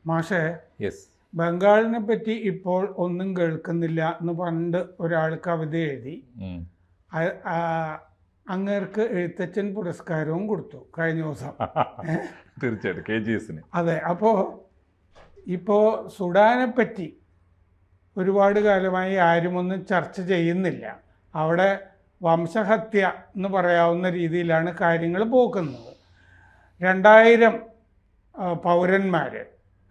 മാഷേ, യെസ്. ബംഗാളിനെ പറ്റി ഇപ്പോൾ ഒന്നും കേൾക്കുന്നില്ല എന്ന് പണ്ട് ഒരാൾ കവിത എഴുതി. അങ്ങേർക്ക് എഴുത്തച്ഛൻ പുരസ്കാരവും കൊടുത്തു കഴിഞ്ഞ ദിവസം. തീർച്ചയായിട്ടും KGS-ന്. അതെ. ഇപ്പോൾ സുഡാനെ പറ്റി ഒരുപാട് കാലമായി ആരുമൊന്നും ചർച്ച ചെയ്യുന്നില്ല. അവിടെ വംശഹത്യ എന്ന് പറയാവുന്ന രീതിയിലാണ് കാര്യങ്ങൾ പോക്കുന്നത്. 2000 പൗരന്മാർ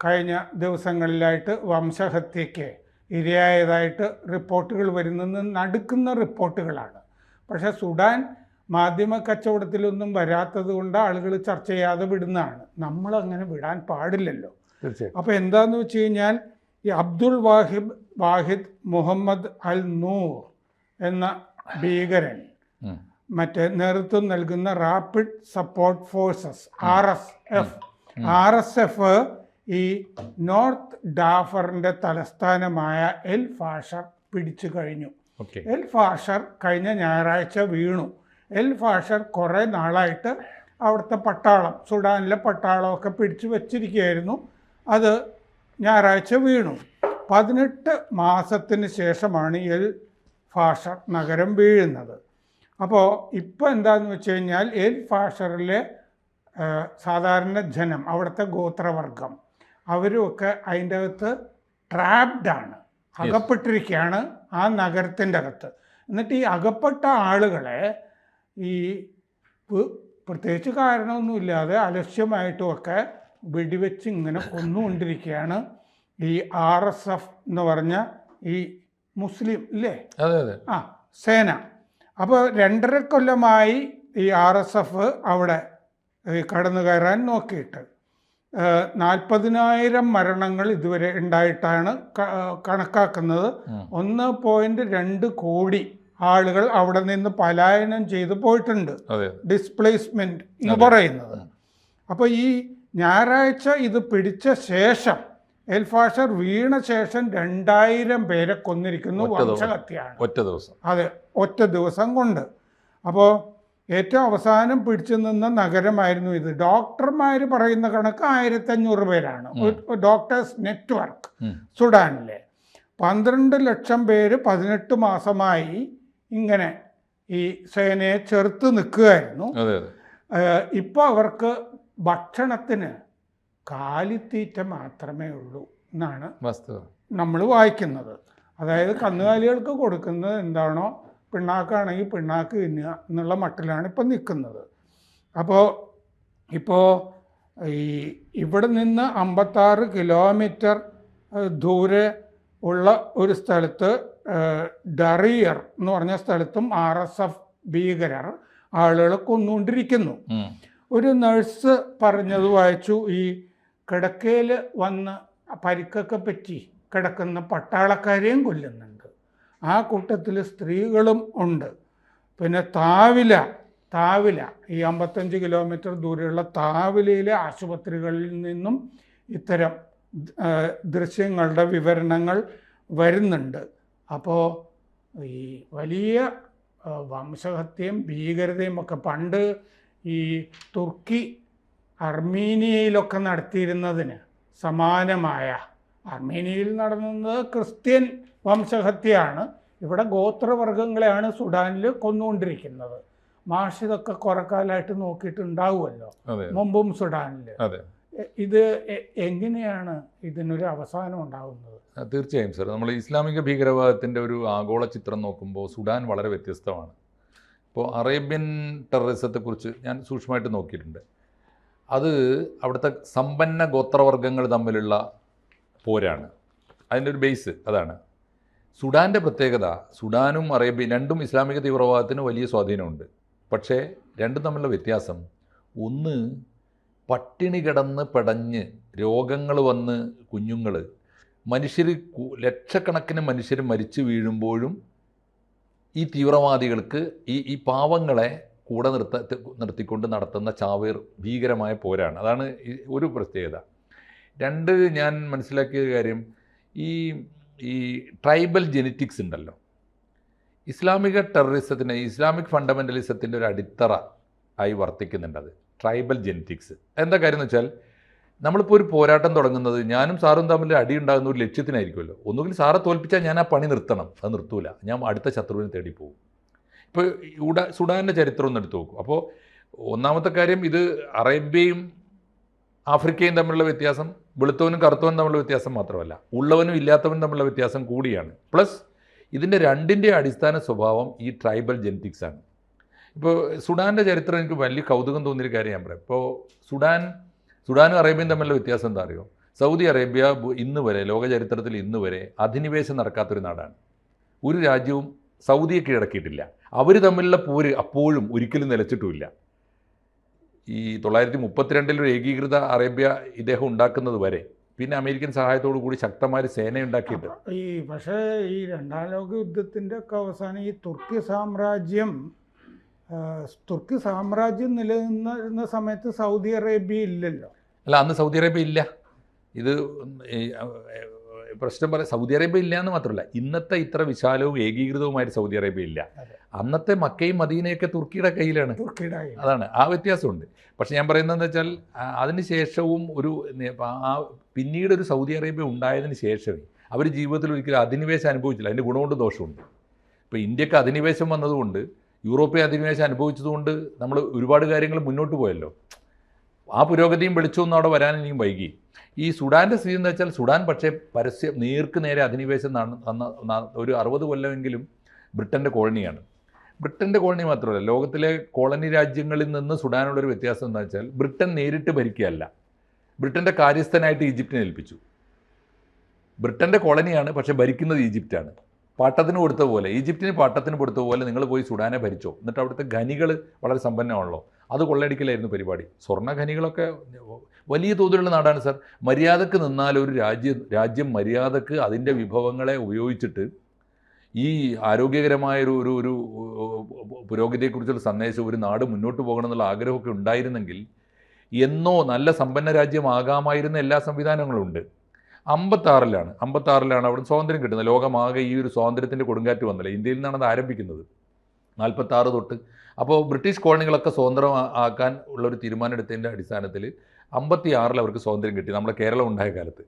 കഴിഞ്ഞ ദിവസങ്ങളിലായിട്ട് വംശഹത്യയ്ക്ക് ഇരയായതായിട്ട് റിപ്പോർട്ടുകൾ വരുന്നത് നടുക്കുന്ന റിപ്പോർട്ടുകളാണ്. പക്ഷേ സുഡാൻ മാധ്യമ കച്ചവടത്തിലൊന്നും വരാത്തത് കൊണ്ട് ആളുകൾ ചർച്ച ചെയ്യാതെ വിടുന്നതാണ്. നമ്മളങ്ങനെ വിടാൻ പാടില്ലല്ലോ. അപ്പോൾ എന്താണെന്ന് വെച്ച് കഴിഞ്ഞാൽ, ഈ അബ്ദുൾ വാഹിദ് മുഹമ്മദ് അൽ നൂർ എന്ന ഭീകരൻ മറ്റേ നേതൃത്വം നൽകുന്ന റാപ്പിഡ് സപ്പോർട്ട് ഫോഴ്സസ് RSF ഈ നോർത്ത് ഡാഫറിൻ്റെ തലസ്ഥാനമായ എൽ ഫാഷർ പിടിച്ചു കഴിഞ്ഞു. എൽ ഫാഷർ കഴിഞ്ഞ ഞായറാഴ്ച വീണു. എൽ ഫാഷർ കുറേ നാളായിട്ട് അവിടുത്തെ പട്ടാളം, സുഡാനിലെ പട്ടാളമൊക്കെ പിടിച്ചു വച്ചിരിക്കുകയായിരുന്നു. അത് ഞായറാഴ്ച വീണു. 18 മാസത്തിന് ശേഷമാണ് എൽ ഫാഷർ നഗരം വീഴുന്നത്. അപ്പോൾ ഇപ്പോൾ എന്താണെന്ന് വെച്ച് കഴിഞ്ഞാൽ, എൽ ഫാഷറിലെ സാധാരണ ജനം, അവിടുത്തെ ഗോത്രവർഗം, അവരുമൊക്കെ അതിൻ്റെ അകത്ത് ട്രാപ്ഡാണ്, അകപ്പെട്ടിരിക്കുകയാണ് ആ നഗരത്തിൻ്റെ അകത്ത്. എന്നിട്ട് ഈ അകപ്പെട്ട ആളുകളെ ഈ പ്രത്യേകിച്ച് കാരണമൊന്നുമില്ലാതെ അലക്ഷ്യമായിട്ടുമൊക്കെ വെടിവെച്ച് ഇങ്ങനെ കൊന്നുകൊണ്ടിരിക്കുകയാണ് ഈ RSF എന്ന് പറഞ്ഞ ഈ മുസ്ലിം ഇല്ലേ സേന. അപ്പോൾ 2.5 കൊല്ലമായി ഈ RSF അവിടെ കടന്നു കയറാൻ നോക്കിയിട്ട് 40,000 മരണങ്ങൾ ഇതുവരെ ഉണ്ടായിട്ടാണ് കണക്കാക്കുന്നത്. 1.2 കോടി ആളുകൾ അവിടെ നിന്ന് പലായനം ചെയ്തു പോയിട്ടുണ്ട്, ഡിസ്പ്ലേസ്മെന്റ് എന്ന് പറയുന്നത്. അപ്പോൾ ഈ ഞായറാഴ്ച ഇത് പിടിച്ച ശേഷം, എൽ ഫാഷർ വീണ ശേഷം 2000 പേരെ കൊന്നിരിക്കുന്നു. വംശഹത്യയാണ് ഒറ്റ ദിവസം. അതെ, ഒറ്റ ദിവസം കൊണ്ട്. അപ്പോൾ ഏറ്റവും അവസാനം പിടിച്ചു നിന്ന നഗരമായിരുന്നു ഇത്. ഡോക്ടർമാർ പറയുന്ന കണക്ക് 1500 പേരാണ്. ഡോക്ടേഴ്സ് നെറ്റ്വർക്ക് സുഡാനിലെ 12 ലക്ഷം പേര് 18 മാസമായി ഇങ്ങനെ ഈ സേനയെ ചെറുത്ത് നിൽക്കുകയായിരുന്നു. ഇപ്പോൾ അവർക്ക് ഭക്ഷണത്തിന് കാലിത്തീറ്റ മാത്രമേ ഉള്ളൂ എന്നാണ് നമ്മൾ വായിക്കുന്നത്. അതായത് കന്നുകാലികൾക്ക് കൊടുക്കുന്നത് എന്താണോ, പിണ്ണാക്കാണെങ്കിൽ പിണ്ണാക്ക് തിന്നുക എന്നുള്ള മട്ടിലാണ് ഇപ്പം നിൽക്കുന്നത്. ഇപ്പോൾ ഇവിടെ നിന്ന് 56 കിലോമീറ്റർ ദൂരെ ഉള്ള ഒരു സ്ഥലത്ത്, ഡറിയർ എന്ന് പറഞ്ഞ സ്ഥലത്തും RSF ഭീകരർ ആളുകളെ കൊന്നുകൊണ്ടിരിക്കുന്നു. ഒരു നഴ്സ് പറഞ്ഞത് വായിച്ചു, ഈ കിടക്കയിൽ വന്ന് പരിക്കൊക്കെ പറ്റി കിടക്കുന്ന പട്ടാളക്കാരെയും കൊല്ലുന്നുണ്ട്. ആ കൂട്ടത്തിൽ സ്ത്രീകളും ഉണ്ട്. പിന്നെ താവില ഈ 55 കിലോമീറ്റർ ദൂരെയുള്ള താവിലയിലെ ആശുപത്രികളിൽ നിന്നും ഇത്തരം ദൃശ്യങ്ങളുടെ വിവരണങ്ങൾ വരുന്നുണ്ട്. അപ്പോൾ ഈ വലിയ വംശഹത്യയും ഭീകരതയും ഒക്കെ പണ്ട് ഈ തുർക്കി അർമീനിയയിലൊക്കെ നടത്തിയിരുന്നതിന് സമാനമായ, അർമീനിയയിൽ നടന്നത് ക്രിസ്ത്യൻ വംശഹത്യയാണ്, ഇവിടെ ഗോത്രവർഗങ്ങളെയാണ് സുഡാനിൽ കൊന്നുകൊണ്ടിരിക്കുന്നത്. മാഷിതൊക്കെ കുറെ കാലമായിട്ട് നോക്കിയിട്ടുണ്ടാവുമല്ലോ മുമ്പും സുഡാനിൽ. ഇത് എങ്ങനെയാണ് ഇതിനൊരു അവസാനം ഉണ്ടാകുന്നത്? തീർച്ചയായും സർ, നമ്മൾ ഇസ്ലാമിക ഭീകരവാദത്തിൻ്റെ ഒരു ആഗോള ചിത്രം നോക്കുമ്പോൾ സുഡാൻ വളരെ വ്യത്യസ്തമാണ്. ഇപ്പോൾ അറേബ്യൻ ടെററിസത്തെക്കുറിച്ച് ഞാൻ സൂക്ഷ്മമായിട്ട് നോക്കിയിട്ടുണ്ട്. അത് അവിടുത്തെ സമ്പന്ന ഗോത്രവർഗ്ഗങ്ങൾ തമ്മിലുള്ള പോരാണ്, അതിൻ്റെ ഒരു ബേസ് അതാണ്. സുഡാൻ്റെ പ്രത്യേകത, സുഡാനും അറേബ്യയും രണ്ടും ഇസ്ലാമിക തീവ്രവാദത്തിന് വലിയ സ്വാധീനമുണ്ട്. പക്ഷേ രണ്ടും തമ്മിലുള്ള വ്യത്യാസം, ഒന്ന് പട്ടിണി കിടന്ന് പടഞ്ഞ് രോഗങ്ങൾ വന്ന് കുഞ്ഞുങ്ങൾ, മനുഷ്യർ ലക്ഷക്കണക്കിന് മനുഷ്യർ മരിച്ചു വീഴുമ്പോഴും ഈ തീവ്രവാദികൾക്ക് ഈ പാവങ്ങളെ കൂടെ നിർത്തിക്കൊണ്ട് നടത്തുന്ന ചാവേർ ഭീകരമായ പോരാണ്. അതാണ് ഒരു പ്രത്യേകത. രണ്ട്, ഞാൻ മനസ്സിലാക്കിയ കാര്യം, ഈ ട്രൈബൽ ജെനറ്റിക്സ് ഉണ്ടല്ലോ, ഇസ്ലാമിക ടെററിസത്തിന്, ഇസ്ലാമിക് ഫണ്ടമെൻ്റലിസത്തിൻ്റെ ഒരു അടിത്തറ ആയി വർത്തിക്കുന്നുണ്ട് അത്, ട്രൈബൽ ജെനറ്റിക്സ്. എന്താ കാര്യം എന്ന് വെച്ചാൽ, നമ്മളിപ്പോൾ ഒരു പോരാട്ടം തുടങ്ങുന്നത് ഞാനും സാറും തമ്മിൽ അടി ഉണ്ടാകുന്ന ഒരു ലക്ഷ്യത്തിനായിരിക്കുമല്ലോ. ഒന്നുകിൽ സാറെ തോൽപ്പിച്ചാൽ ഞാൻ ആ പണി നിർത്തണം, അത് നിർത്തൂല, ഞാൻ അടുത്ത ശത്രുവിനെ തേടി പോകും. ഇപ്പോൾ സുഡാൻ്റെ ചരിത്രം ഒന്ന് എടുത്ത് നോക്കും. അപ്പോൾ ഒന്നാമത്തെ കാര്യം, ഇത് അറേബ്യയും ആഫ്രിക്കയും തമ്മിലുള്ള വ്യത്യാസം വെളുത്തവനും കറുത്തവനും തമ്മിലുള്ള വ്യത്യാസം മാത്രമല്ല, ഉള്ളവനും ഇല്ലാത്തവനും തമ്മിലുള്ള വ്യത്യാസം കൂടിയാണ്. പ്ലസ് ഇതിൻ്റെ രണ്ടിൻ്റെ അടിസ്ഥാന സ്വഭാവം ഈ ട്രൈബൽ ജെനറ്റിക്സ് ആണ്. ഇപ്പോൾ സുഡാൻ്റെ ചരിത്രം എനിക്ക് വലിയ കൗതുകം തോന്നിയൊരു കാര്യം ഞാൻ പറയാം. ഇപ്പോൾ സുഡാനും അറേബ്യയും തമ്മിലുള്ള വ്യത്യാസം എന്താ അറിയോ? സൗദി അറേബ്യ ഇന്ന് വരെ, ലോക ചരിത്രത്തിൽ ഇന്ന് വരെ അധിനിവേശം നടക്കാത്തൊരു നാടാണ്. ഒരു രാജ്യവും സൗദിയെ കീഴടക്കിയിട്ടില്ല. അവർ തമ്മിലുള്ള പോര് അപ്പോഴും ഒരിക്കലും നിലച്ചിട്ടുമില്ല. ഈ 1932 ഒരു ഏകീകൃത അറേബ്യ ഇദ്ദേഹം ഉണ്ടാക്കുന്നത് വരെ, പിന്നെ അമേരിക്കൻ സഹായത്തോടു കൂടി ശക്തമായ സേനയുണ്ടാക്കിയിട്ട് പക്ഷേ ഈ രണ്ടാം ലോക യുദ്ധത്തിൻ്റെ ഒക്കെ അവസാനം ഈ തുർക്കി സാമ്രാജ്യം നിലനിന്നിരുന്ന സമയത്ത് സൗദി അറേബ്യ ഇല്ലല്ലോ. അല്ല, അന്ന് സൗദി അറേബ്യ ഇല്ല. ഇത് പ്രശ്നം പറയാം, സൗദി അറേബ്യ ഇല്ല എന്ന് മാത്രമല്ല, ഇന്നത്തെ ഇത്ര വിശാലവും ഏകീകൃതവുമായിട്ട് സൗദി അറേബ്യ ഇല്ല. അന്നത്തെ മക്കയും മദീനയൊക്കെ തുർക്കിയുടെ കയ്യിലാണ്. അതാണ് ആ വ്യത്യാസമുണ്ട്. പക്ഷെ ഞാൻ പറയുന്നതെന്ന് വെച്ചാൽ അതിന് ശേഷവും പിന്നീട് ഒരു സൗദി അറേബ്യ ഉണ്ടായതിന് ശേഷമേ അവർ ജീവിതത്തിൽ ഒരിക്കലും അധിനിവേശം അനുഭവിച്ചില്ല. അതിൻ്റെ ഗുണമുണ്ട് ദോഷമുണ്ട്. ഇപ്പോൾ ഇന്ത്യക്ക് അധിനിവേശം വന്നതുകൊണ്ട്, യൂറോപ്യൻ അധിനിവേശം അനുഭവിച്ചതുകൊണ്ട് നമ്മൾ ഒരുപാട് കാര്യങ്ങൾ മുന്നോട്ട് പോയല്ലോ. ആ പുരോഗതിയും വെളിച്ചമൊന്നും അവിടെ വരാൻ ഇനിയും വൈകി. ഈ സുഡാൻ്റെ സ്ഥിതി എന്ന് വെച്ചാൽ, സുഡാൻ പക്ഷേ നേർക്ക് നേരെ അധിനിവേശം ഒരു 60 കൊല്ലമെങ്കിലും ബ്രിട്ടൻ്റെ കോളനിയാണ്. ബ്രിട്ടൻ്റെ കോളനി മാത്രമല്ല, ലോകത്തിലെ കോളനി രാജ്യങ്ങളിൽ നിന്ന് സുഡാനുള്ളൊരു വ്യത്യാസം എന്താ വെച്ചാൽ, ബ്രിട്ടൻ നേരിട്ട് ഭരിക്കുകയല്ല, ബ്രിട്ടൻ്റെ കാര്യസ്ഥനായിട്ട് ഈജിപ്തിനെ ഏൽപ്പിച്ചു. ബ്രിട്ടൻ്റെ കോളനിയാണ്, പക്ഷേ ഭരിക്കുന്നത് ഈജിപ്റ്റാണ്. പാട്ടത്തിന് കൊടുത്ത പോലെ, ഈജിപ്തിന് പാട്ടത്തിന് കൊടുത്ത പോലെ നിങ്ങൾ പോയി സുഡാനെ ഭരിച്ചോ, എന്നിട്ട് അവിടുത്തെ ഖനികൾ വളരെ സമ്പന്നമാണല്ലോ, അത് കൊള്ളയടിക്കലായിരുന്നു പരിപാടി. സ്വർണ്ണ ഖനികളൊക്കെ വലിയ തോതിലുള്ള നാടാണ് സാർ. മര്യാദക്ക് നിന്നാൽ ഒരു രാജ്യം മര്യാദക്ക് അതിൻ്റെ വിഭവങ്ങളെ ഉപയോഗിച്ചിട്ട് ഈ ആരോഗ്യകരമായ ഒരു പുരോഗതിയെക്കുറിച്ചുള്ള സന്ദേശം, ഒരു നാട് മുന്നോട്ട് പോകണമെന്നുള്ള ആഗ്രഹമൊക്കെ ഉണ്ടായിരുന്നെങ്കിൽ എന്നോ നല്ല സമ്പന്ന രാജ്യമാകാമായിരുന്ന എല്ലാ സംവിധാനങ്ങളും ഉണ്ട്. 56-ലാണ് അവിടെ സ്വാതന്ത്ര്യം കിട്ടുന്നത്. ലോകമാകെ ഈ ഒരു സ്വാതന്ത്ര്യത്തിൻ്റെ കൊടുങ്കാറ്റ് വന്നില്ല, ഇന്ത്യയിൽ നിന്നാണ് അത് ആരംഭിക്കുന്നത് 46 തൊട്ട്. അപ്പോൾ ബ്രിട്ടീഷ് കോളനികളൊക്കെ സ്വതന്ത്രമാക്കാൻ ഉള്ളൊരു തീരുമാനം എടുത്തതിൻ്റെ അടിസ്ഥാനത്തിൽ 56 അവർക്ക് സ്വാതന്ത്ര്യം കിട്ടി, നമ്മുടെ കേരളം ഉണ്ടായ കാലത്ത്.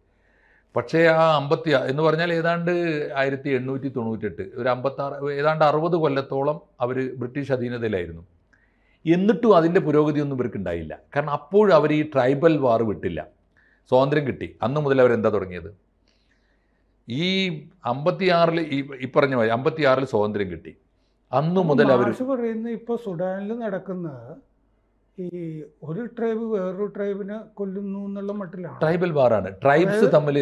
പക്ഷേ ആ 56 എന്ന് പറഞ്ഞാൽ ഏതാണ്ട് 1898, ഒരു 56, ഏതാണ്ട് 60 കൊല്ലത്തോളം അവർ ബ്രിട്ടീഷ് അധീനതയിലായിരുന്നു. എന്നിട്ടും അതിൻ്റെ പുരോഗതിയൊന്നും ഇവർക്ക് ഉണ്ടായില്ല. കാരണം അപ്പോഴും അവർ ഈ ട്രൈബൽ വാർ വിട്ടില്ല. സ്വാതന്ത്ര്യം കിട്ടി, അന്ന് മുതൽ അവരെന്താ തുടങ്ങിയത്? ഈ 56 ഈ പറഞ്ഞ പോലെ 56 സ്വാതന്ത്ര്യം കിട്ടി, അന്നു മുതൽ അവർ പറയുന്നത് ഇപ്പോൾ സുഡാനിൽ നടക്കുന്നത് ഈ ഒരു ട്രൈബ് വേറൊരു ട്രൈബിനെ കൊല്ലുന്നു എന്നുള്ള മട്ടിലാണ്. ട്രൈബൽ വാറാണ്. ട്രൈബ്സ് തമ്മിൽ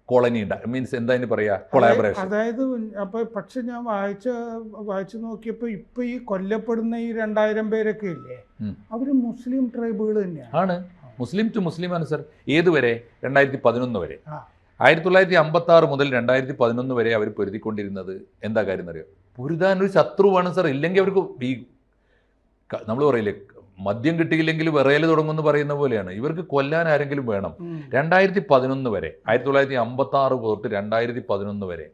കോളനി മീൻസ് എന്താ പറയാ, കൊളാബറേഷൻ. അതായത് പക്ഷെ ഞാൻ വായിച്ചു നോക്കിയപ്പോൾ ഇപ്പൊ ഈ കൊല്ലപ്പെടുന്ന ഈ 2000 പേരൊക്കെ ഇല്ലേ, അവര് മുസ്ലിം ട്രൈബുകൾ തന്നെയാണ്. ആണ്, മുസ്ലിം ടു മുസ്ലിം ആണ് സർ. ഏതുവരെ? 2011 വരെ. 1956 മുതൽ 2011 വരെ അവർ പൊരുതിക്കൊണ്ടിരുന്നത് എന്താ കാര്യം എന്നറിയോ? പൊരുതാനൊരു ശത്രുവാണ് സർ. ഇല്ലെങ്കിൽ അവർക്ക് ഈ നമ്മൾ പറയില്ലേ, മദ്യം കിട്ടിയില്ലെങ്കിൽ വിറയൽ തുടങ്ങുമെന്ന് പറയുന്ന പോലെയാണ്, ഇവർക്ക് കൊല്ലാൻ ആരെങ്കിലും വേണം. 2011 വരെ, 1956 തൊട്ട് 2011 വരെ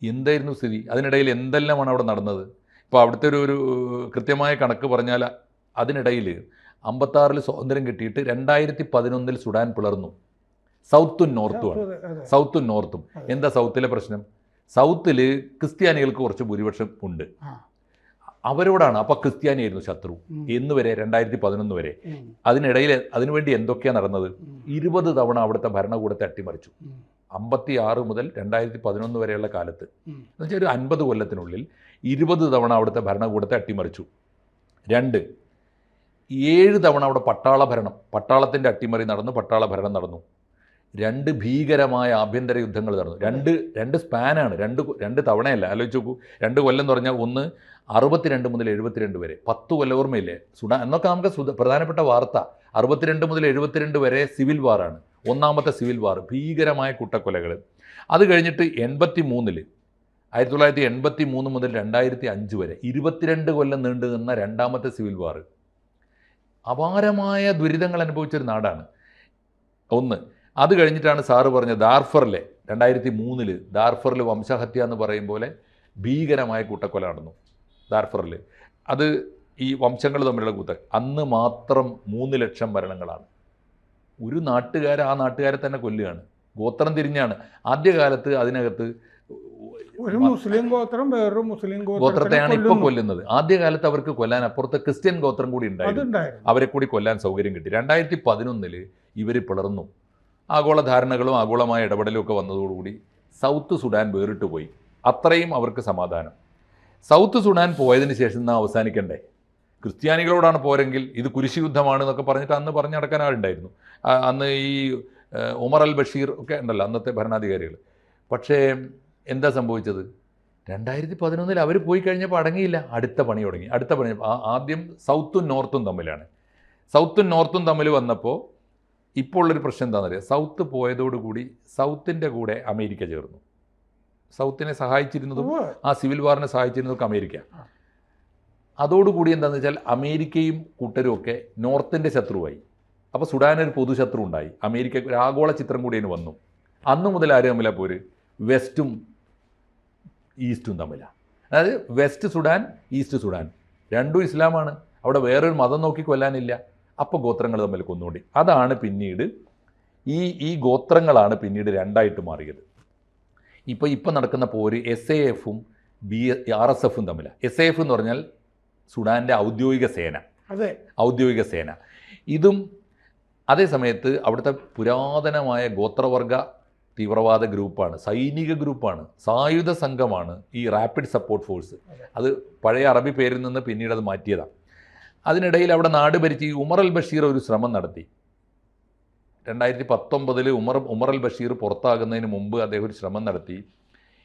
എന്തായിരുന്നു സ്ഥിതി? അതിനിടയിൽ എന്തെല്ലാമാണ് അവിടെ നടന്നത്? ഇപ്പോൾ അവിടുത്തെ ഒരു കൃത്യമായ കണക്ക് പറഞ്ഞാൽ, അതിനിടയിൽ 56 സ്വാതന്ത്ര്യം കിട്ടിയിട്ട് 2011 സുഡാൻ പിളർന്നു. സൗത്തും നോർത്തും. എന്താ സൗത്തിലെ പ്രശ്നം? സൗത്തിൽ ക്രിസ്ത്യാനികൾക്ക് കുറച്ച് ഭൂരിപക്ഷം ഉണ്ട്, അവരോടാണ്. അപ്പോൾ ക്രിസ്ത്യാനിയായിരുന്നു ശത്രു എന്ന് വരെ, 2011 വരെ. അതിനിടയിൽ അതിനുവേണ്ടി എന്തൊക്കെയാണ് നടന്നത്? 20 തവണ അവിടുത്തെ ഭരണകൂടത്തെ അട്ടിമറിച്ചു. 56 മുതൽ 2011 വരെയുള്ള കാലത്ത്, എന്നുവെച്ചാൽ ഒരു 50 കൊല്ലത്തിനുള്ളിൽ 20 തവണ അവിടുത്തെ ഭരണകൂടത്തെ അട്ടിമറിച്ചു. 7 തവണ അവിടെ പട്ടാളത്തിൻ്റെ അട്ടിമറി നടന്നു, പട്ടാള ഭരണം നടന്നു. 2 ഭീകരമായ ആഭ്യന്തര യുദ്ധങ്ങൾ നടന്നു. രണ്ട് സ്പാനാണ്, രണ്ട് തവണയല്ല. ആലോചിച്ച് നോക്കൂ, 2 കൊല്ലം എന്ന് പറഞ്ഞാൽ, ഒന്ന് 62 മുതൽ 72 വരെ, 10 കൊല്ലം. ഓർമ്മയില്ലേ സുഡാൻ എന്നൊക്കെ? നമുക്ക് പ്രധാനപ്പെട്ട വാർത്ത 62 മുതൽ 72 വരെ സിവിൽ വാറാണ്, ഒന്നാമത്തെ സിവിൽ വാർ, ഭീകരമായ കൂട്ടക്കൊലകൾ. അത് കഴിഞ്ഞിട്ട് 1983 മുതൽ 2005 വരെ 22 കൊല്ലം നീണ്ടു നിന്ന രണ്ടാമത്തെ സിവിൽ വാർ. അപാരമായ ദുരിതങ്ങൾ അനുഭവിച്ചൊരു നാടാണ്. ഒന്ന്. അത് കഴിഞ്ഞിട്ടാണ് സാറ് പറഞ്ഞ ദാർഫറിലെ 2003 ദാർഫറിൽ വംശഹത്യ എന്ന് പറയും പോലെ ഭീകരമായ കൂട്ടക്കൊല നടന്നു ദാർഫറിൽ. അത് ഈ വംശങ്ങൾ തമ്മിലുള്ള അന്ന് മാത്രം 3 ലക്ഷം മരണങ്ങളാണ് ഒരു നാട്ടുകാരെ ആ നാട്ടുകാരെ തന്നെ കൊല്ലുകയാണ്. ഗോത്രം തിരിഞ്ഞാണ്. ആദ്യകാലത്ത് അതിനകത്ത് ഒരു മുസ്ലിം ഗോത്രം വേറൊരു മുസ്ലിം ഗോത്രത്തെയാണ് ഇപ്പോൾ കൊല്ലുന്നത്. ആദ്യകാലത്ത് അവർക്ക് കൊല്ലാൻ അപ്പുറത്ത് ക്രിസ്ത്യൻ ഗോത്രം കൂടി ഉണ്ടായിരുന്നു. അവരെ കൂടി കൊല്ലാൻ സൗകര്യം കിട്ടി. 2011 ഇവർ പിളർന്നു. ആഗോള ധാരണകളും ആഗോളമായ ഇടപെടലും ഒക്കെ വന്നതോടുകൂടി സൗത്ത് സുഡാൻ വേറിട്ട് പോയി. അത്രയും അവർക്ക് സമാധാനം. സൗത്ത് സുഡാൻ പോയതിന് ശേഷം നാം അവസാനിക്കണ്ടേ? ക്രിസ്ത്യാനികളോടാണ് പോരെങ്കിൽ ഇത് കുരിശ് യുദ്ധമാണ് എന്നൊക്കെ പറഞ്ഞിട്ട് അന്ന് പറഞ്ഞു നടക്കാൻ ആളുണ്ടായിരുന്നു. അന്ന് ഈ ഉമർ അൽ ബഷീർ ഒക്കെ ഉണ്ടല്ലോ അന്നത്തെ ഭരണാധികാരികൾ. പക്ഷേ എന്താ സംഭവിച്ചത്? 2011 അവർ പോയി കഴിഞ്ഞപ്പോൾ അടങ്ങിയില്ല. അടുത്ത പണി തുടങ്ങി. അടുത്ത പണി ആദ്യം സൗത്തും നോർത്തും തമ്മിലാണ്. സൗത്തും നോർത്തും തമ്മിൽ വന്നപ്പോൾ ഇപ്പോൾ ഉള്ളൊരു പ്രശ്നം എന്താണെന്നറിയാം? സൗത്ത് പോയതോടുകൂടി സൗത്തിൻ്റെ കൂടെ അമേരിക്ക ചേർന്നു. സൗത്തിനെ സഹായിച്ചിരുന്നതും ആ സിവിൽ വാറിനെ സഹായിച്ചിരുന്നതൊക്കെ അമേരിക്ക. അതോടുകൂടി എന്താണെന്ന് വെച്ചാൽ അമേരിക്കയും കൂട്ടരും ഒക്കെ നോർത്തിൻ്റെ ശത്രുവായി. അപ്പോൾ സുഡാനൊരു പൊതുശത്രു ഉണ്ടായി. അമേരിക്ക ഒരു ആഗോള ചിത്രം കൂടി അതിന് വന്നു. അന്ന് മുതൽ ആര് തമ്മിലാണ് പോര്? വെസ്റ്റും ഈസ്റ്റും തമ്മിലാണ്. അതായത് വെസ്റ്റ് സുഡാൻ, ഈസ്റ്റ് സുഡാൻ രണ്ടും ഇസ്ലാമാണ്. അവിടെ വേറൊരു മതം നോക്കി കൊല്ലാനില്ല. അപ്പോൾ ഗോത്രങ്ങൾ തമ്മിൽ കൊന്നുകൂടി. അതാണ് പിന്നീട് ഈ ഗോത്രങ്ങളാണ് പിന്നീട് രണ്ടായിട്ട് മാറിയത്. ഇപ്പോൾ നടക്കുന്ന പോര് SAF-ഉം RSF-ഉം തമ്മിലാണ്. SAF എന്ന് പറഞ്ഞാൽ സുഡാൻ്റെ ഔദ്യോഗിക സേന. അതെ, ഔദ്യോഗിക സേന. ഇതും അതേ സമയത്ത് അവിടുത്തെ പുരാതനമായ ഗോത്രവർഗ തീവ്രവാദ ഗ്രൂപ്പാണ്, സൈനിക ഗ്രൂപ്പാണ്, സായുധ സംഘമാണ് ഈ റാപ്പിഡ് സപ്പോർട്ട് ഫോഴ്സ്. അത് പഴയ അറബി പേരിൽ നിന്ന് പിന്നീട് അത് മാറ്റിയതാണ്. അതിനിടയിൽ അവിടെ നാട് ഭരിച്ച് ഈ ഉമർ അൽ ബഷീർ ഒരു ശ്രമം നടത്തി. 2019 ഉമർ അൽ ബഷീർ പുറത്താകുന്നതിന് മുമ്പ് അദ്ദേഹം ഒരു ശ്രമം നടത്തി.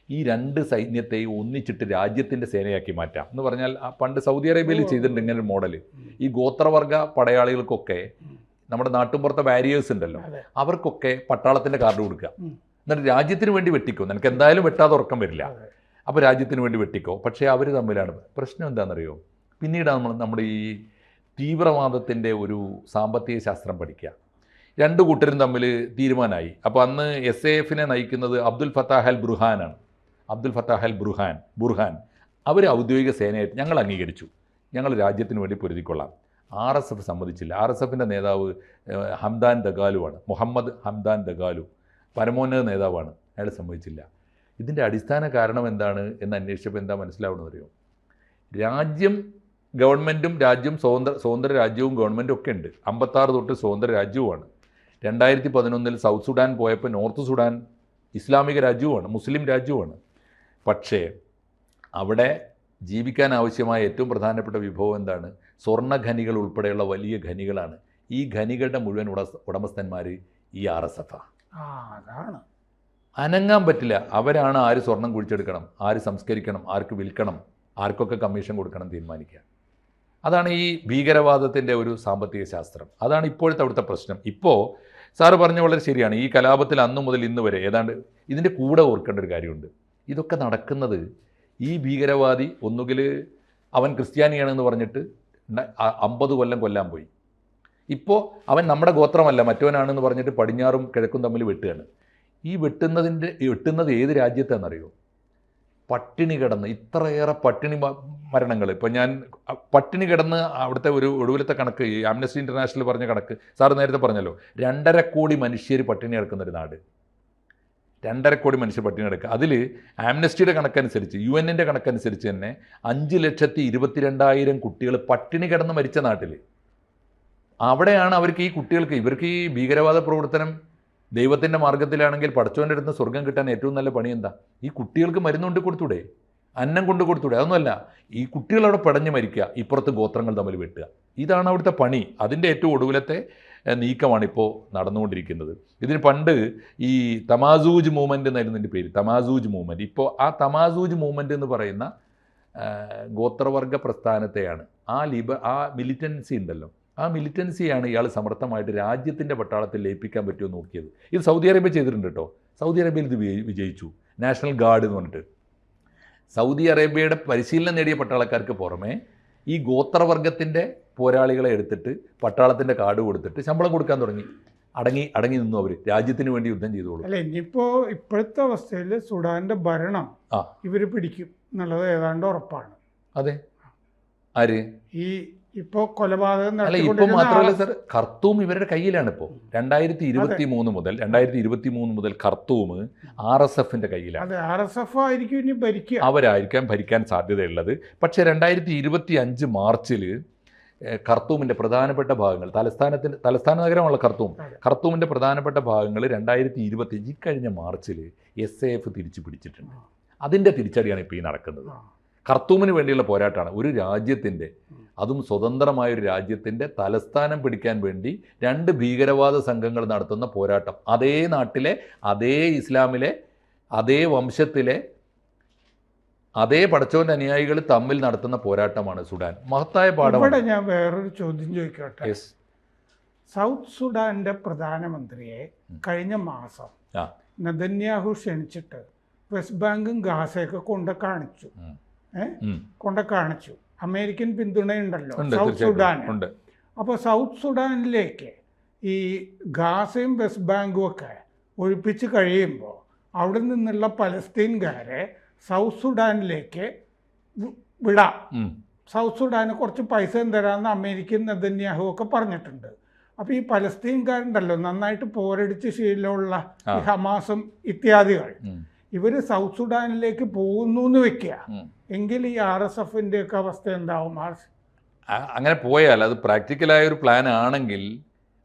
ഈ രണ്ട് സൈന്യത്തെയും ഒന്നിച്ചിട്ട് രാജ്യത്തിൻ്റെ സേനയാക്കി മാറ്റാം എന്ന് പറഞ്ഞാൽ പണ്ട് സൗദി അറേബ്യയിൽ ചെയ്തിട്ടുണ്ട് ഇങ്ങനെ ഒരു മോഡൽ. ഈ ഗോത്രവർഗ പടയാളികൾക്കൊക്കെ നമ്മുടെ നാട്ടുമ്പുറത്തെ വാരിയേഴ്സ് ഉണ്ടല്ലോ, അവർക്കൊക്കെ പട്ടാളത്തിൻ്റെ കാർഡ് കൊടുക്കുക. എന്നിട്ട് രാജ്യത്തിന് വേണ്ടി വെട്ടിക്കോ, നിനക്ക് എന്തായാലും വെട്ടാതെ ഉറക്കം വരില്ല, അപ്പോൾ രാജ്യത്തിന് വേണ്ടി വെട്ടിക്കോ. പക്ഷേ അവർ തമ്മിലാണ് പ്രശ്നം. എന്താണെന്നറിയോ? പിന്നീട് നമ്മുടെ ഈ തീവ്രവാദത്തിൻ്റെ ഒരു സാമ്പത്തിക ശാസ്ത്രം പഠിക്കുക. രണ്ടു കൂട്ടരും തമ്മിൽ തീരുമാനമായി. അപ്പോൾ അന്ന് SAF-നെ നയിക്കുന്നത് അബ്ദുൽ ഫത്താഹ് അൽ ബുർഹാൻ. അവർ ഔദ്യോഗിക സേനയായിട്ട് ഞങ്ങൾ അംഗീകരിച്ചു, ഞങ്ങൾ രാജ്യത്തിന് വേണ്ടി പൊരുതിക്കൊള്ളാം. RSF സമ്മതിച്ചില്ല. RSF-ൻ്റെ നേതാവ് ഹംദാൻ ദഗാലുവാണ്, മുഹമ്മദ് ഹംദാൻ ദഗാലു, പരമോന്നത നേതാവാണ്. അയാൾ സമ്മതിച്ചില്ല. ഇതിൻ്റെ അടിസ്ഥാന കാരണം എന്താണ് എന്ന് അന്വേഷിച്ചപ്പോൾ എന്താ മനസ്സിലാവണമെന്നറിയോ? ഗവൺമെൻറ്റും രാജ്യം സ്വതന്ത്ര രാജ്യവും ഗവൺമെൻറ്റും ഒക്കെ ഉണ്ട്. 56 തൊട്ട് സ്വതന്ത്ര രാജ്യവുമാണ്. 2011 സൗത്ത് സുഡാൻ പോയപ്പോൾ നോർത്ത് സുഡാൻ ഇസ്ലാമിക രാജ്യവുമാണ്, മുസ്ലിം രാജ്യവുമാണ്. പക്ഷേ അവിടെ ജീവിക്കാൻ ആവശ്യമായ ഏറ്റവും പ്രധാനപ്പെട്ട വിഭവം എന്താണ്? സ്വർണ്ണ ഖനികൾ ഉൾപ്പെടെയുള്ള വലിയ ഖനികളാണ്. ഈ ഖനികളുടെ മുഴുവൻ ഉടമസ്ഥന്മാർ ഈ RSF-ആണ്. അതാണ് അനങ്ങാൻ പറ്റില്ല. അവരാണ് ആര് സ്വർണം കുഴിച്ചെടുക്കണം, ആര് സംസ്കരിക്കണം, ആർക്ക് വിൽക്കണം, ആർക്കൊക്കെ കമ്മീഷൻ കൊടുക്കണം തീരുമാനിക്കുക. അതാണ് ഈ ഭീകരവാദത്തിൻ്റെ ഒരു സാമ്പത്തിക ശാസ്ത്രം. അതാണ് ഇപ്പോഴത്തെ അവിടുത്തെ പ്രശ്നം. ഇപ്പോൾ സാറ് പറഞ്ഞ വളരെ ശരിയാണ്. ഈ കലാപത്തിൽ അന്നു മുതൽ ഇന്ന് വരെ ഏതാണ്ട് ഇതിൻ്റെ കൂടെ ഓർക്കേണ്ട ഒരു കാര്യമുണ്ട്. ഇതൊക്കെ നടക്കുന്നത് ഈ ഭീകരവാദി ഒന്നുകിൽ അവൻ ക്രിസ്ത്യാനിയാണെന്ന് പറഞ്ഞിട്ട് 50 കൊല്ലം കൊല്ലാൻ പോയി. ഇപ്പോൾ അവൻ നമ്മുടെ ഗോത്രമല്ല മറ്റവനാണെന്ന് പറഞ്ഞിട്ട് പടിഞ്ഞാറും കിഴക്കും തമ്മിൽ വെട്ടുകയാണ്. ഈ വെട്ടുന്നത് ഏത് രാജ്യത്താണെന്നറിയോ? പട്ടിണി കിടന്ന് ഇത്രയേറെ പട്ടിണി മരണങ്ങൾ. ഇപ്പോൾ ഞാൻ പട്ടിണി കിടന്ന് അവിടുത്തെ ഒരു ഒടുവിലത്തെ കണക്ക് ഈ ആംനസ്റ്റി ഇൻ്റർനാഷണൽ പറഞ്ഞ കണക്ക് സാറ് നേരത്തെ പറഞ്ഞല്ലോ, 2.5 കോടി മനുഷ്യർ പട്ടിണി കിടക്കുന്നൊരു നാട്. 2.5 കോടി മനുഷ്യർ പട്ടിണി കിടക്കുക. അതിൽ ആംനസ്റ്റിയുടെ കണക്കനുസരിച്ച്, UN-ൻ്റെ കണക്കനുസരിച്ച് തന്നെ 5,22,000 കുട്ടികൾ പട്ടിണി കിടന്ന് മരിച്ച നാട്ടിൽ. അവിടെയാണ് ഇവർക്ക് ഈ ഭീകരവാദ പ്രവർത്തനം ദൈവത്തിൻ്റെ മാർഗ്ഗത്തിലാണെങ്കിൽ പടച്ചവൻ്റെ അടുത്ത് സ്വർഗം കിട്ടാൻ ഏറ്റവും നല്ല പണി എന്താ? ഈ കുട്ടികൾക്ക് മരുന്ന് കൊണ്ട് കൊടുത്തൂടെ, അന്നം കൊണ്ട് കൊടുത്തൂടെ? അതൊന്നുമല്ല, ഈ കുട്ടികൾ അവിടെ പടഞ്ഞ് മരിക്കുക, ഇപ്പുറത്ത് ഗോത്രങ്ങൾ തമ്മിൽ വെട്ടുക. ഇതാണ് അവിടുത്തെ പണി. അതിൻ്റെ ഏറ്റവും ഒടുവിലത്തെ നീക്കമാണ് ഇപ്പോൾ നടന്നുകൊണ്ടിരിക്കുന്നത്. ഇതിന് പണ്ട് ഈ തമാസൂജ് മൂവ്മെൻറ്റ് എന്നായിരുന്നു ഇതിൻ്റെ പേര്, തമാസൂജ് മൂവ്മെൻറ്റ്. ഇപ്പോൾ ആ തമാസൂജ് മൂവ്മെൻറ്റ് എന്ന് പറയുന്ന ഗോത്രവർഗ പ്രസ്ഥാനത്തെയാണ് ആ മിലിറ്റൻസി ഉണ്ടല്ലോ, ആ മിലിറ്റൻസിയാണ് ഇയാൾ സമർത്ഥമായിട്ട് രാജ്യത്തിൻ്റെ പട്ടാളത്തിൽ ലയിപ്പിക്കാൻ പറ്റുമോ നോക്കിയത്. ഇത് സൗദി അറേബ്യ ചെയ്തിട്ടുണ്ട് കേട്ടോ. സൗദി അറേബ്യയിൽ ഇത് വിജയിച്ചു. നാഷണൽ ഗാർഡ് എന്ന് പറഞ്ഞിട്ട് സൗദി അറേബ്യയുടെ പരിശീലനം നേടിയ പട്ടാളക്കാർക്ക് പുറമെ ഈ ഗോത്രവർഗത്തിൻ്റെ പോരാളികളെ എടുത്തിട്ട് പട്ടാളത്തിൻ്റെ കാർഡ് കൊടുത്തിട്ട് ശമ്പളം കൊടുക്കാൻ തുടങ്ങി. അടങ്ങി നിന്നു അവർ, രാജ്യത്തിന് വേണ്ടി യുദ്ധം ചെയ്തോളൂ. അല്ല, ഇനിയിപ്പോൾ ഇപ്പോഴത്തെ അവസ്ഥയിൽ സുഡാൻ്റെ ഭരണം ഇവർ പിടിക്കും എന്നുള്ളത് ഏതാണ്ട് ഉറപ്പാണ്. അതെ, ആര്? ഈ ഇപ്പോൾ കൊലപാതകം അല്ല, ഇപ്പം മാത്രമല്ല സർ, ഖർത്തൂം ഇവരുടെ കയ്യിലാണ്. ഇപ്പോൾ 2023 മുതൽ ഖർത്തൂം RSFന്റെ കയ്യിലാണ്. RSF ആയിരിക്കും ഇനി ഭരിക്കുക, അവരായിരിക്കാം ഭരിക്കാൻ സാധ്യതയുള്ളത്. പക്ഷേ 2025 മാർച്ചിൽ ഖർത്തൂമിൻ്റെ പ്രധാനപ്പെട്ട ഭാഗങ്ങൾ, തലസ്ഥാന നഗരമുള്ള ഖർത്തൂമിൻ്റെ പ്രധാനപ്പെട്ട ഭാഗങ്ങൾ 2025 ഇക്കഴിഞ്ഞ മാർച്ചിൽ SAF തിരിച്ചു പിടിച്ചിട്ടുണ്ട്. അതിൻ്റെ തിരിച്ചടിയാണ് ഇപ്പോൾ ഈ നടക്കുന്നത്. ഖർത്തൂമിന് വേണ്ടിയുള്ള പോരാട്ടമാണ്. ഒരു രാജ്യത്തിൻ്റെ, അതും സ്വതന്ത്രമായൊരു രാജ്യത്തിൻ്റെ തലസ്ഥാനം പിടിക്കാൻ വേണ്ടി 2 ഭീകരവാദ സംഘങ്ങൾ നടത്തുന്ന പോരാട്ടം. അതേ നാട്ടിലെ, അതേ ഇസ്ലാമിലെ, അതേ വംശത്തിലെ, അതേ പടച്ചോൻ്റെ അനുയായികൾ തമ്മിൽ നടത്തുന്ന പോരാട്ടമാണ് സുഡാൻ. മഹത്തായ പാഠം. ഇവിടെ ഞാൻ വേറൊരു ചോദ്യം ചോദിക്കട്ടെ. സൗത്ത് സുഡാന്റെ പ്രധാനമന്ത്രിയെ കഴിഞ്ഞ മാസം നെതന്യാഹു ക്ഷണിച്ചിട്ട് വെസ്റ്റ് ബാങ്കും ഗാസയൊക്കെ കൊണ്ട് കാണിച്ചു. അമേരിക്കൻ പിന്തുണയുണ്ടല്ലോ സൗത്ത് സുഡാൻ. അപ്പോൾ സൗത്ത് സുഡാനിലേക്ക് ഈ ഗാസയും വെസ്റ്റ് ബാങ്കും ഒക്കെ ഒഴിപ്പിച്ച് കഴിയുമ്പോൾ അവിടെ നിന്നുള്ള പലസ്തീൻകാരെ സൗത്ത് സുഡാനിലേക്ക് വിടാം, സൗത്ത് സുഡാന് കുറച്ച് പൈസ തരാമെന്ന് അമേരിക്കൻ നെതന്യാഹു ഒക്കെ പറഞ്ഞിട്ടുണ്ട്. അപ്പോൾ ഈ പലസ്തീൻകാരുണ്ടല്ലോ നന്നായിട്ട് പോരടിച്ച് ശീലമുള്ള ഈ ഹമാസും ഇത്യാദികൾ, ഇവർ സൗത്ത് സുഡാനിലേക്ക് പോകുന്നു എന്ന് വെക്കുക, എങ്കിൽ ഈ RSFന്റെ ഒക്കെ അവസ്ഥ എന്താവും? അങ്ങനെ പോയാൽ അത് പ്രാക്ടിക്കലായ ഒരു പ്ലാൻ ആണെങ്കിൽ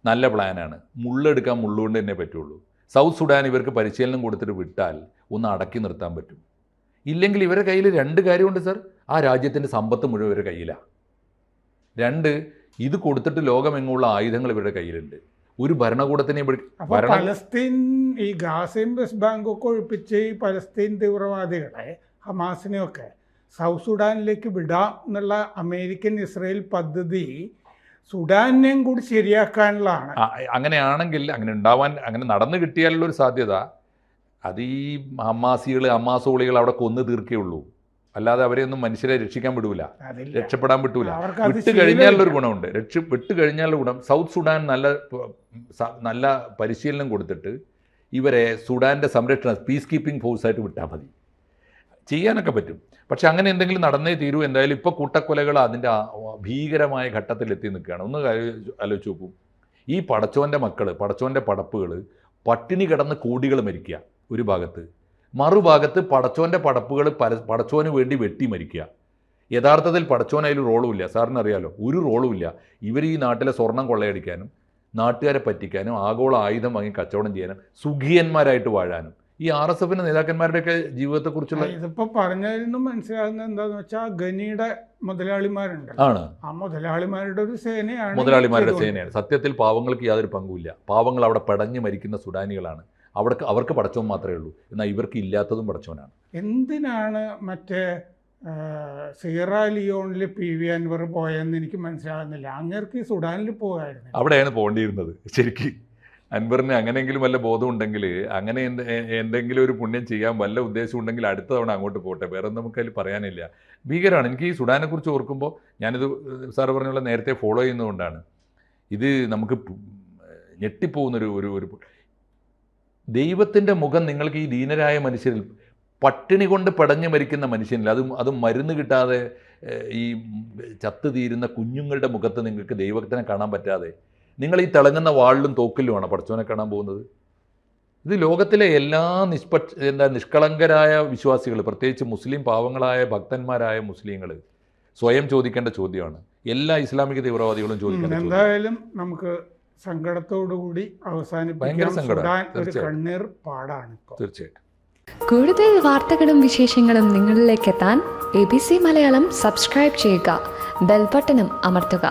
നല്ല പ്ലാനാണ്. മുള്ളെടുക്കാൻ മുള്ളുകൊണ്ട് തന്നെ പറ്റുള്ളൂ. സൗത്ത് സുഡാൻ ഇവർക്ക് പരിശീലനം കൊടുത്തിട്ട് വിട്ടാൽ ഒന്ന് അടക്കി നിർത്താൻ പറ്റും. ഇല്ലെങ്കിൽ ഇവരുടെ കയ്യിൽ 2 കാര്യമുണ്ട് സർ. ആ രാജ്യത്തിൻ്റെ സമ്പത്ത് മുഴുവൻ ഇവരുടെ കയ്യിലാണ്. 2, ഇത് കൊടുത്തിട്ട് ലോകമെങ്ങുള്ള ആയുധങ്ങൾ ഇവരുടെ കയ്യിലുണ്ട്. ഒരു ഭരണകൂടത്തിനെ പലസ്തീൻ ഈ ഗാസയും വെസ്റ്റ് ബാങ്കും ഒക്കെ ഒഴിപ്പിച്ച് ഈ പലസ്തീൻ തീവ്രവാദികളെ ഹമാസിനെയൊക്കെ സൗത്ത് സുഡാനിലേക്ക് വിടാം എന്നുള്ള അമേരിക്കൻ ഇസ്രയേൽ പദ്ധതി സുഡാനെയും കൂടി ശരിയാക്കാനുള്ളതാണ്. അങ്ങനെയാണെങ്കിൽ, അങ്ങനെ നടന്നു കിട്ടിയാലുള്ളൊരു സാധ്യത, അത് ഈ ഹമാസോളികൾ അവിടെ കൊന്നു തീർക്കുകയുള്ളൂ. അല്ലാതെ അവരെയൊന്നും മനുഷ്യരെ രക്ഷിക്കാൻ വിടൂല, രക്ഷപ്പെടാൻ വിട്ടൂല. വിട്ട് കഴിഞ്ഞാലുള്ളൊരു ഗുണമുണ്ട്. വിട്ട് കഴിഞ്ഞാലുള്ള ഗുണം, സൗത്ത് സുഡാൻ നല്ല പരിശീലനം കൊടുത്തിട്ട് ഇവരെ സുഡാൻ്റെ സംരക്ഷണ പീസ് കീപ്പിംഗ് ഫോഴ്സായിട്ട് വിട്ടാൽ മതി. ചെയ്യാനൊക്കെ പറ്റും. പക്ഷെ അങ്ങനെ എന്തെങ്കിലും നടന്നേ തീരൂ. എന്തായാലും ഇപ്പോൾ കൂട്ടക്കൊലകൾ അതിൻ്റെ ഭീകരമായ ഘട്ടത്തിലെത്തി നിൽക്കുകയാണ്. ഒന്ന് ആലോചിച്ച് നോക്കൂ. ഈ പടച്ചോൻ്റെ മക്കൾ, പടച്ചോൻ്റെ പടപ്പുകൾ പട്ടിണി കിടന്ന് കോടികൾ മരിക്കുക ഒരു ഭാഗത്ത്, മറുഭാഗത്ത് പടച്ചോൻ്റെ പടപ്പുകൾ പടച്ചോന് വേണ്ടി വെട്ടി മരിക്കുക. യഥാർത്ഥത്തിൽ പടച്ചോന് അതിൽ റോളുമില്ല. സാറിന് അറിയാലോ, ഒരു റോളുമില്ല. ഇവർ ഈ നാട്ടിലെ സ്വർണം കൊള്ളയടിക്കാനും നാട്ടുകാരെ പറ്റിക്കാനും ആഗോള ആയുധം വാങ്ങി കച്ചവടം ചെയ്യാനും സുഖിയന്മാരായിട്ട് വാഴാനും ഈ RSFന്റെ നേതാക്കന്മാരുടെയൊക്കെ ജീവിതത്തെക്കുറിച്ചുള്ള ഇതിപ്പോൾ പറഞ്ഞതിൽ നിന്നും മനസ്സിലാകുന്നത് എന്താണെന്ന് വെച്ചാൽ ഗനിയുടെ മുതലാളിമാരുണ്ട്, ആ മുതലാളിമാരുടെ ഒരു സേനയാണ്. മുതലാളിമാരുടെ സേനയാണ്. സത്യത്തിൽ പാവങ്ങൾക്ക് യാതൊരു പങ്കുമില്ല. പാവങ്ങൾ അവിടെ പടഞ്ഞു മരിക്കുന്ന സുഡാനികളാണ്. അവർക്ക് പടച്ചോൻ മാത്രമേ ഉള്ളൂ. എന്നാൽ ഇവർക്ക് ഇല്ലാത്തതും പടച്ചോനാണ്. എന്തിനാണ് മറ്റേ സിയറ ലിയോണിൽ PV അൻവർ പോയെന്ന് എനിക്ക് മനസ്സിലാകുന്നില്ല. അങ്ങേർക്ക് ഈ സുഡാനിൽ പോകായിരുന്നു. അവിടെയാണ് പോകേണ്ടിയിരുന്നത് ശരിക്കും. അൻവറിന് അങ്ങനെയെങ്കിലും വല്ല ബോധം ഉണ്ടെങ്കിൽ, അങ്ങനെ എന്തെങ്കിലും ഒരു പുണ്യം ചെയ്യാൻ വല്ല ഉദ്ദേശം ഉണ്ടെങ്കിൽ അടുത്ത തവണ അങ്ങോട്ട് പോട്ടെ. വേറെ നമുക്കതിൽ പറയാനില്ല. ഭീകരമാണ്. എനിക്ക് ഈ സുഡാനെക്കുറിച്ച് ഓർക്കുമ്പോൾ, ഞാനിത് സാറ് പറഞ്ഞുള്ള നേരത്തെ ഫോളോ ചെയ്യുന്നതുകൊണ്ടാണ്, ഇത് നമുക്ക് ഞെട്ടിപ്പോകുന്നൊരു ദൈവത്തിൻ്റെ മുഖം നിങ്ങൾക്ക് ഈ ദീനരായ മനുഷ്യരിൽ, പട്ടിണി കൊണ്ട് പടഞ്ഞു മരിക്കുന്ന മനുഷ്യനിൽ, അതും മരുന്ന് കിട്ടാതെ ഈ ചത്തു തീരുന്ന കുഞ്ഞുങ്ങളുടെ മുഖത്ത് നിങ്ങൾക്ക് ദൈവത്തിനെ കാണാൻ പറ്റാതെ നിങ്ങൾ ഈ തിളങ്ങുന്ന വാളിലും തോക്കിലുമാണ് പടച്ചോനെ കാണാൻ പോകുന്നത്. ഇത് ലോകത്തിലെ എല്ലാ നിഷ്കളങ്കരായ വിശ്വാസികൾ, പ്രത്യേകിച്ച് മുസ്ലിം പാവങ്ങളായ ഭക്തന്മാരായ മുസ്ലിങ്ങൾ സ്വയം ചോദിക്കേണ്ട ചോദ്യമാണ്. എല്ലാ ഇസ്ലാമിക തീവ്രവാദികളും ചോദിക്കേണ്ട ചോദ്യം. എന്തായാലും നമുക്ക് സങ്കടത്തോടുകൂടി അവസാനിപ്പിക്കാം. കണ്ണീർ പാടാണ് തീർച്ചയായിട്ടും. കൂടുതൽ വാർത്തകളും വിശേഷങ്ങളും നിങ്ങളിലേക്ക് എത്താൻ ABC മലയാളം സബ്സ്ക്രൈബ് ചെയ്യുക, ബെൽ ബട്ടണും അമർത്തുക.